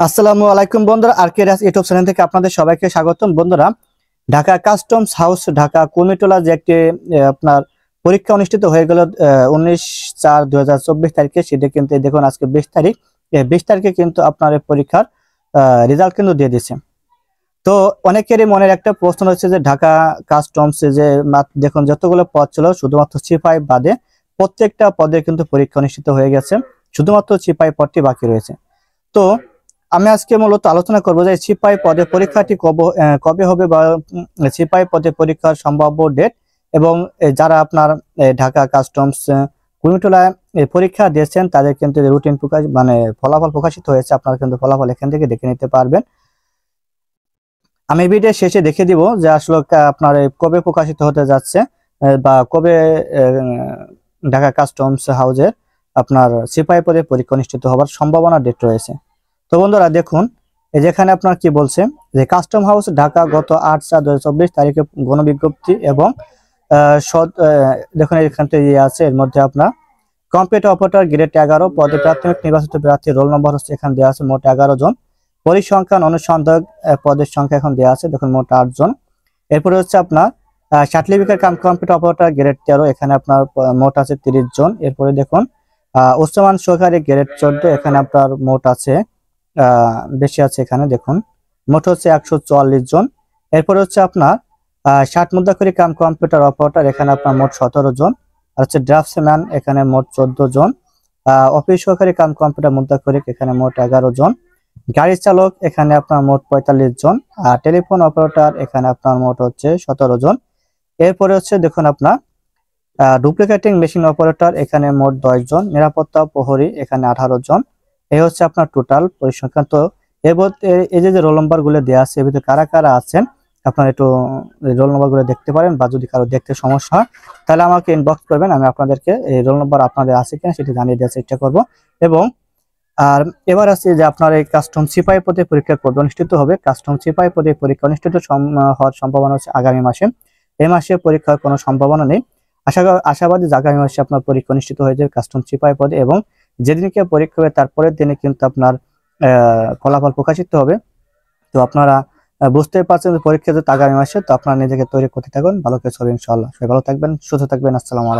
আসসালামু আলাইকুম বন্ধুরা, আরকে রাস ইউটিউব চ্যানেল থেকে আপনাদের সবাইকে স্বাগতম। বন্ধুরা, ঢাকা কাস্টমস হাউস ঢাকা কুর্মিটোলা যে একটি আপনার পরীক্ষা অনুষ্ঠিত হয়ে গেল 19/4/2024 তারিখে, সেটা কিন্তু দেখুন আজকে 20 তারিখ। 20 তারিখে কিন্তু আপনার এই পরীক্ষার রেজাল্ট কিন্তু দিয়ে দিচ্ছে। তো অনেকেরই মনের একটা প্রশ্ন হচ্ছে যে ঢাকা কাস্টমস যে দেখুন যতগুলো পদ ছিল শুধুমাত্র সিপাহি বাদে প্রত্যেকটা পদে কিন্তু পরীক্ষা অনুষ্ঠিত হয়ে গেছে, শুধুমাত্র সিপাহি পদটি বাকি রয়েছে। তো আমি আজকে মূলত আলোচনা করব যে সিপাহি পদে পরীক্ষাটি কবে হবে বা সিপাহি পদে পরীক্ষার সম্ভাব্য ডেট, এবং যারা আপনার ঢাকা কাস্টমস কুর্মিটোলায় পরীক্ষা দিয়েছেন তাদের কিন্তু রুটিন ফলাফল প্রকাশিত হয়েছে। আপনারা কিন্তু ফলাফল এখান থেকে দেখে নিতে পারবেন। আমি ভিডিও শেষে দেখে দিব যে আসলে আপনার কবে প্রকাশিত হতে যাচ্ছে বা কবে ঢাকা কাস্টমস হাউসে আপনার সিপাহি পদে পরীক্ষা অনুষ্ঠিত হওয়ার সম্ভাবনা ডেট রয়েছে। তো বন্ধুরা দেখুন, যেখানে আপনার কি বলছে যে কাস্টম হাউস ঢাকা গত 8/4/2024 তারিখে গণবিজ্ঞপ্তি এবং দেখুন এখান থেকে আছে, এর মধ্যে আপনার কম্পিউটার অপারেটর গ্রেড 11 পদে প্রাথমিক নির্বাচিত প্রার্থীর রোল নম্বর হচ্ছে এখানে দেওয়া আছে মোট 11 জন। পরিসংখ্যান অনুসন্ধায়ক পদের সংখ্যা এখন দেওয়া আছে, দেখুন মোট 8 জন। এরপরে হচ্ছে আপনার certificate cum computer operator grade 13, এখানে আপনার মোট আছে 30 জন। এরপরে দেখুন উচ্চমান সহকারী গ্রেড 14, এখানে আপনার মোট আছে বেশি আছে, এখানে দেখুন মোট হচ্ছে 144 জন। এরপরে হচ্ছে আপনার 60 মুদ্রাক্ষরিক কাম কম্পিউটার অপারেটর, এখানে আপনার মোট 17 জন। আর হচ্ছে ড্রাফটসম্যান, এখানে মোট 14 জন। অফিস সহকারী কাম কম্পিউটার মুদ্রাক্ষরিক, এখানে মোট 11 জন। গাড়ি চালক, এখানে আপনার মোট 45 জন। আর টেলিফোন অপারেটর, এখানে আপনার মোট হচ্ছে 17 জন। এরপরে হচ্ছে দেখুন আপনার ডুপ্লিকেটিং মেশিন অপারেটর, এখানে মোট 10 জন। নিরাপত্তা প্রহরী, এখানে 18 জন। এই হচ্ছে আপনার টোটাল পরিসংখ্যান। তো এই যে রোল নাম্বার গুলো দেওয়া আছে, এর ভিতরে কারা কারা আছেন আপনার একটু রোল নাম্বার গুলো দেখতে পারেন, বা যদি কারো দেখতে সমস্যা হয় তাহলে আমাকে ইনবক্স করবেন, আমি আপনাদেরকে এই রোল নাম্বার আপনাদের আছে কিনা সেটি জানিয়ে দেওয়ার চেষ্টা করব। এবং আর এবার আছে যে আপনার এই কাস্টম সিপাহি পদে পরীক্ষা কবে অনুষ্ঠিত হবে। কাস্টম সিপাহি পদে পরীক্ষা অনুষ্ঠিত হওয়ার সম্ভাবনা হচ্ছে আগামী মাসে। এই মাসে পরীক্ষার কোনো সম্ভাবনা নেই। আশাবাদী যে আগামী মাসে আপনার পরীক্ষা অনুষ্ঠিত হয়ে যাবে কাস্টম সিপাহি পদে, এবং যেদিনকে পরীক্ষা হবে তারপরের দিনে কিন্তু আপনার ফলাফল প্রকাশিত হবে। তো আপনারা বুঝতে পারছেন যে পরীক্ষা যেহেতু আগামী মাসে, তো আপনারা নিজেকে তৈরি করতে থাকুন, ভালো কিছু হবে ইনশাআল্লাহ। সবাই ভালো থাকবেন, সুস্থ থাকবেন। আসসালামু আলাইকুম।